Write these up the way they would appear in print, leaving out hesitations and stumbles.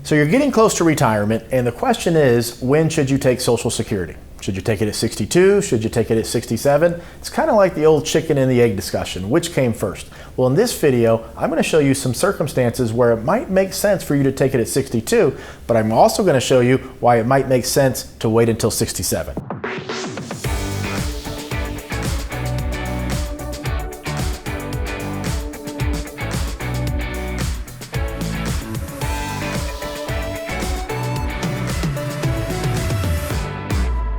So you're getting close to retirement, and the question is, when should you take Social Security? Should you take it at 62? Should you take it at 67? It's kind of like the old chicken and the egg discussion. Which came first? Well, in this video, I'm going to show you some circumstances where it might make sense for you to take it at 62, but I'm also going to show you why it might make sense to wait until 67.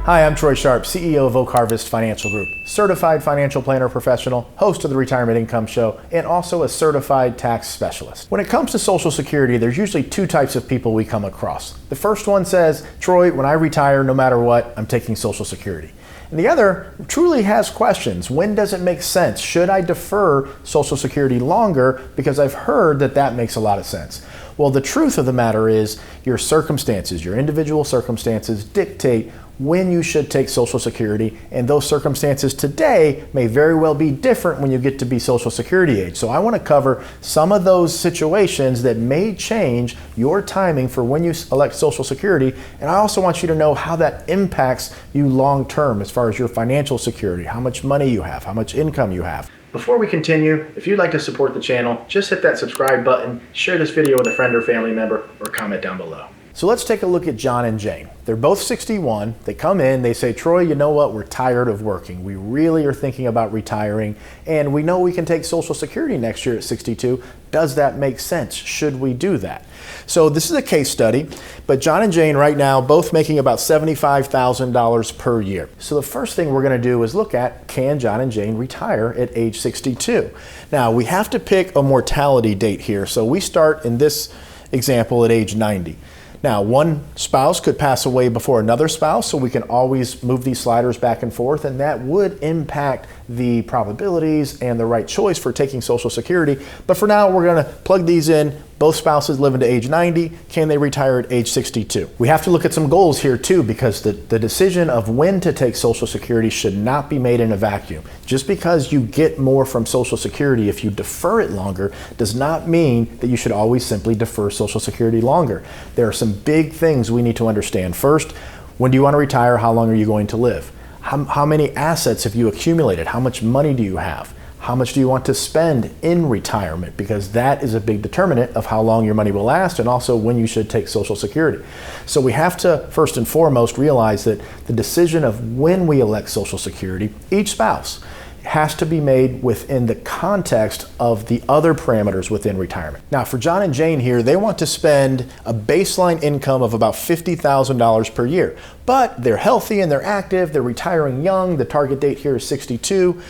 Hi, I'm Troy Sharp, CEO of Oak Harvest Financial Group, certified financial planner professional, host of the Retirement Income Show, and also a certified tax specialist. When it comes to Social Security, there's usually two types of people we come across. The first one says, Troy, when I retire, no matter what, I'm taking Social Security. And the other truly has questions. When does it make sense? Should I defer Social Security longer? Because I've heard that that makes a lot of sense. Well, the truth of the matter is your circumstances, your individual circumstances dictate when you should take Social Security, and those circumstances today may very well be different when you get to be Social Security age. So I want to cover some of those situations that may change your timing for when you elect Social Security, and I also want you to know how that impacts you long term as far as your financial security, how much money you have, how much income you have. Before we continue, if you'd like to support the channel, just hit that subscribe button, share this video with a friend or family member, or comment down below. So let's take a look at John and Jane. They're both 61. They come in, they say, Troy, you know what? We're tired of working. We really are thinking about retiring, and we know we can take Social Security next year at 62. Does that make sense? Should we do that? So this is a case study, but John and Jane right now both making about $75,000 per year. So the first thing we're going to do is look at, can John and Jane retire at age 62? Now we have to pick a mortality date here. So we start in this example at age 90. Now, one spouse could pass away before another spouse, so we can always move these sliders back and forth, and that would impact the probabilities and the right choice for taking Social Security. But for now, we're going to plug these in. Both spouses living to age 90. Can they retire at age 62? We have to look at some goals here too, because the decision of when to take Social Security should not be made in a vacuum. Just because you get more from Social Security if you defer it longer does not mean that you should always simply defer Social Security longer. There are some big things we need to understand. First, when do you want to retire? How long are you going to live? How many assets have you accumulated? How much money do you have? How much do you want to spend in retirement? Because that is a big determinant of how long your money will last and also when you should take Social Security. So we have to first and foremost realize that the decision of when we elect Social Security, each spouse, has to be made within the context of the other parameters within retirement. Now for John and Jane here, they want to spend a baseline income of about $50,000 per year, but they're healthy and they're active, they're retiring young, the target date here is 62.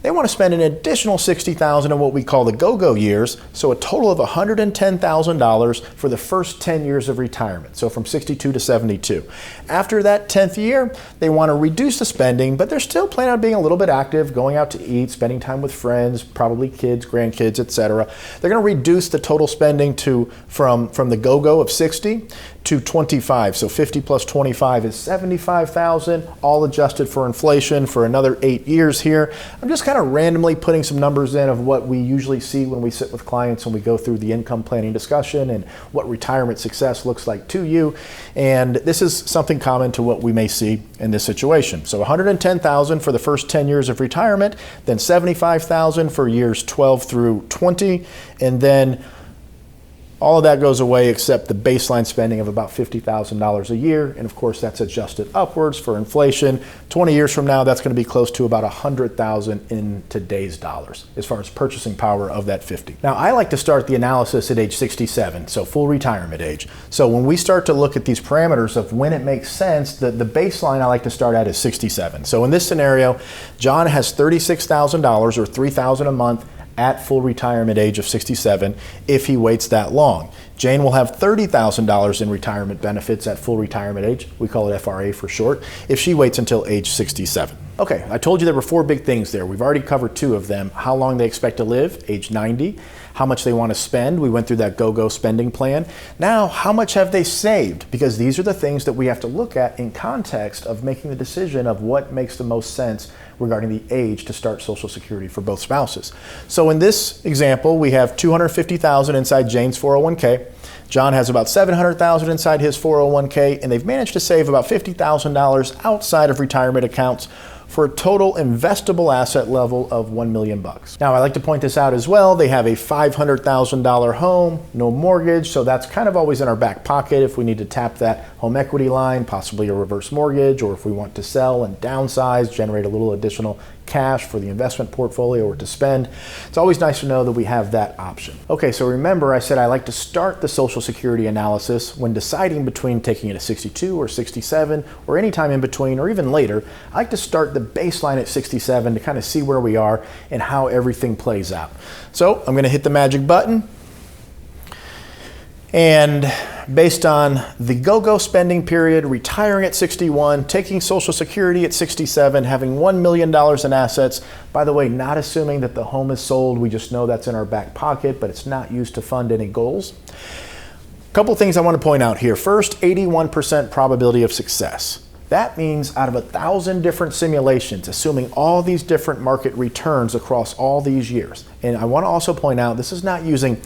They want to spend an additional $60,000 in what we call the go-go years, so a total of $110,000 for the first 10 years of retirement, so from 62 to 72. After that 10th year, they want to reduce the spending, but they're still planning on being a little bit active, going out to eat, spending time with friends, probably kids, grandkids, etc. They're going to reduce the total spending from the go-go of 60 to 25, so 50 plus 25 is 75,000, all adjusted for inflation for another 8 years here. I'm just kind of randomly putting some numbers in of what we usually see when we sit with clients and we go through the income planning discussion and what retirement success looks like to you. And this is something common to what we may see in this situation. So 110,000 for the first 10 years of retirement, then 75,000 for years 12 through 20, and then all of that goes away except the baseline spending of about $50,000 a year. And of course, that's adjusted upwards for inflation. 20 years from now, that's going to be close to about $100,000 in today's dollars as far as purchasing power of that 50. Now, I like to start the analysis at age 67, so full retirement age. So when we start to look at these parameters of when it makes sense, the baseline I like to start at is 67. So in this scenario, John has $36,000 or $3,000 a month at full retirement age of 67 if he waits that long. Jane will have $30,000 in retirement benefits at full retirement age, we call it FRA for short, if she waits until age 67. Okay, I told you there were four big things there. We've already covered two of them. How long they expect to live, age 90, how much they want to spend. We went through that go-go spending plan. Now, how much have they saved? Because these are the things that we have to look at in context of making the decision of what makes the most sense regarding the age to start Social Security for both spouses. So in this example, we have $250,000 inside Jane's 401k. John has about $700,000 inside his 401k, and they've managed to save about $50,000 outside of retirement accounts for a total investable asset level of $1 million. Now, I like to point this out as well. They have a $500,000 home, no mortgage, so that's kind of always in our back pocket if we need to tap that home equity line, possibly a reverse mortgage, or if we want to sell and downsize, generate a little additional cash for the investment portfolio or to spend. It's always nice to know that we have that option. Okay, so remember I said I like to start the Social Security analysis when deciding between taking it at 62 or 67 or any time in between or even later. I like to start the baseline at 67 to kind of see where we are and how everything plays out. So I'm going to hit the magic button. And based on the go-go spending period, retiring at 61, taking Social Security at 67, having $1 million in assets, by the way, not assuming that the home is sold, we just know that's in our back pocket, but it's not used to fund any goals. A couple things I want to point out here. First, 81% probability of success. That means out of 1,000 different simulations, assuming all these different market returns across all these years. And I want to also point out, this is not using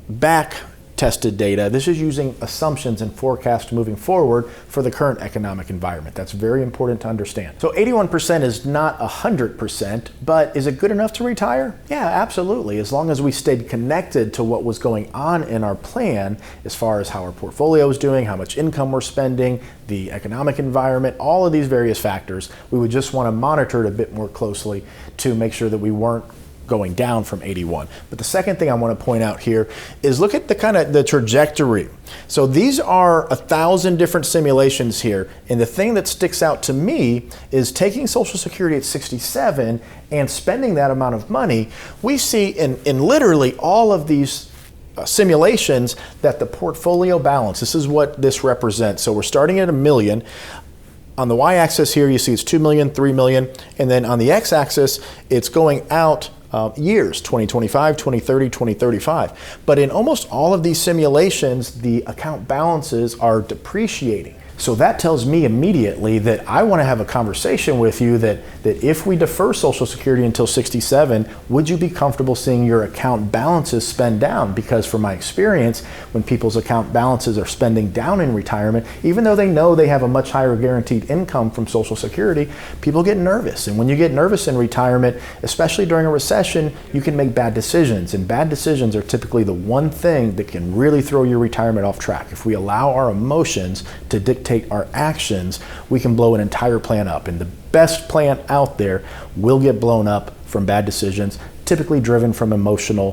back-tested data. This is using assumptions and forecasts moving forward for the current economic environment. That's very important to understand. So 81% is not 100%, but is it good enough to retire? Yeah, absolutely. As long as we stayed connected to what was going on in our plan as far as how our portfolio is doing, how much income we're spending, the economic environment, all of these various factors, we would just want to monitor it a bit more closely to make sure that we weren't going down from 81. But the second thing I want to point out here is look at the trajectory. So these are 1,000 different simulations here, and the thing that sticks out to me is taking Social Security at 67 and spending that amount of money. We see in literally all of these simulations that the portfolio balance, this is what this represents. So we're starting at $1 million. On the y-axis here, you see it's 2 million, 3 million, and then on the x-axis, it's going out years, 2025, 2030, 2035. But in almost all of these simulations, the account balances are depreciating. So that tells me immediately that I want to have a conversation with you that if we defer Social Security until 67, would you be comfortable seeing your account balances spend down? Because from my experience, when people's account balances are spending down in retirement, even though they know they have a much higher guaranteed income from Social Security, people get nervous. And when you get nervous in retirement, especially during a recession, you can make bad decisions. And bad decisions are typically the one thing that can really throw your retirement off track. If we allow our emotions to dictate our actions, we can blow an entire plan up. And the best plan out there will get blown up from bad decisions, typically driven from emotional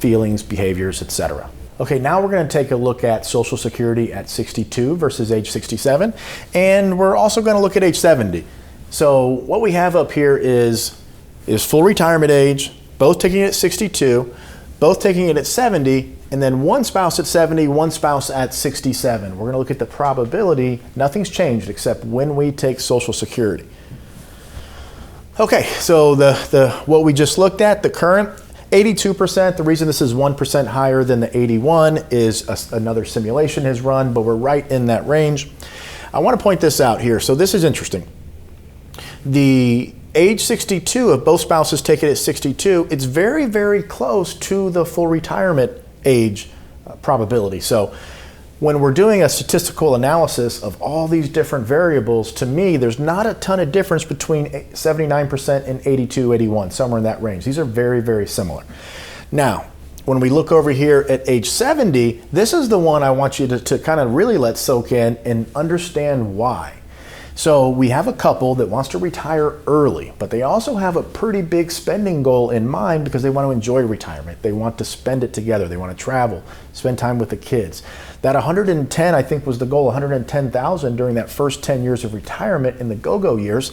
feelings, behaviors, etc. Okay, now we're going to take a look at Social Security at 62 versus age 67, and we're also going to look at age 70. So what we have up here is full retirement age, both taking it at 62, both taking it at 70, and then one spouse at 70, one spouse at 67. We're going to look at the probability. Nothing's changed except when we take Social Security. Okay, so what we just looked at, the current 82%, the reason this is 1% higher than the 81 is another simulation has run, but we're right in that range. I want to point this out here. So this is interesting. The age 62, if both spouses take it at 62, it's very, very close to the full retirement age probability. So when we're doing a statistical analysis of all these different variables, to me, there's not a ton of difference between 79% and 82, 81, somewhere in that range. These are very, very similar. Now, when we look over here at age 70, this is the one I want you to kind of really let soak in and understand why. So we have a couple that wants to retire early, but they also have a pretty big spending goal in mind because they want to enjoy retirement. They want to spend it together. They want to travel, spend time with the kids. That 110, I think, was the goal, 110,000 during that first 10 years of retirement in the go-go years.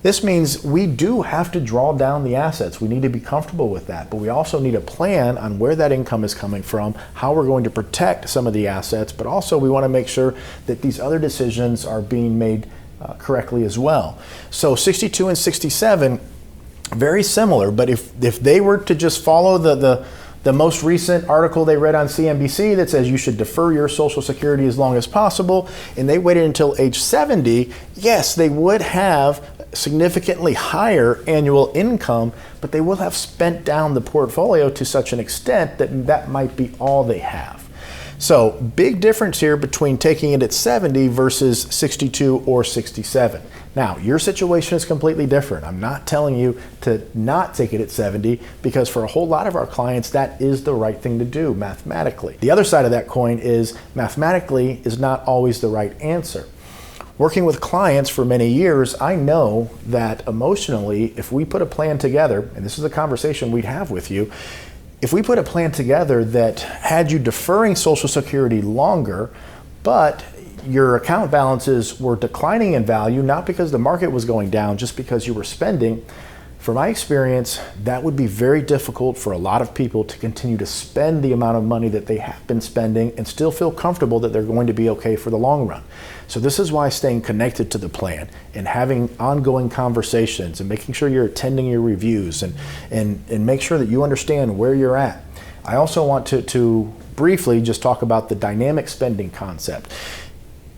This means we do have to draw down the assets. We need to be comfortable with that, but we also need a plan on where that income is coming from, how we're going to protect some of the assets, but also we want to make sure that these other decisions are being made correctly as well. So 62 and 67, very similar, but if they were to just follow The most recent article they read on CNBC that says you should defer your Social Security as long as possible, and they waited until age 70, yes, they would have significantly higher annual income, but they will have spent down the portfolio to such an extent that that might be all they have. So big difference here between taking it at 70 versus 62 or 67. Now, your situation is completely different. I'm not telling you to not take it at 70 because for a whole lot of our clients, that is the right thing to do mathematically. The other side of that coin is mathematically is not always the right answer. Working with clients for many years, I know that emotionally, if we put a plan together, and this is a conversation we'd have with you, if we put a plan together that had you deferring Social Security longer, but your account balances were declining in value, not because the market was going down, just because you were spending, from my experience, that would be very difficult for a lot of people to continue to spend the amount of money that they have been spending and still feel comfortable that they're going to be okay for the long run. So this is why staying connected to the plan and having ongoing conversations and making sure you're attending your reviews and make sure that you understand where you're at. I also want to briefly just talk about the dynamic spending concept.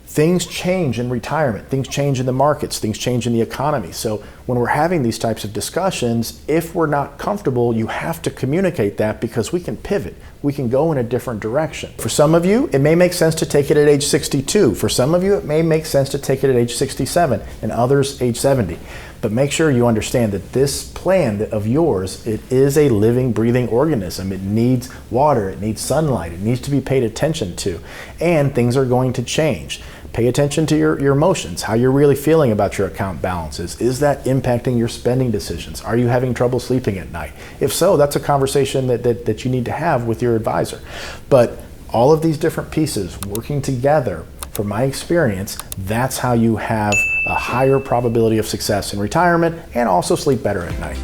Things change in retirement, things change in the markets, things change in the economy. So when we're having these types of discussions, if we're not comfortable, you have to communicate that because we can pivot. We can go in a different direction. For some of you, it may make sense to take it at age 62. For some of you, it may make sense to take it at age 67 and others age 70. But make sure you understand that this plan of yours, it is a living, breathing organism. It needs water, it needs sunlight, it needs to be paid attention to, and things are going to change. Pay attention to your emotions, how you're really feeling about your account balances. Is that impacting your spending decisions? Are you having trouble sleeping at night? If so, that's a conversation that you need to have with your advisor. But all of these different pieces working together, from my experience, that's how you have a higher probability of success in retirement and also sleep better at night.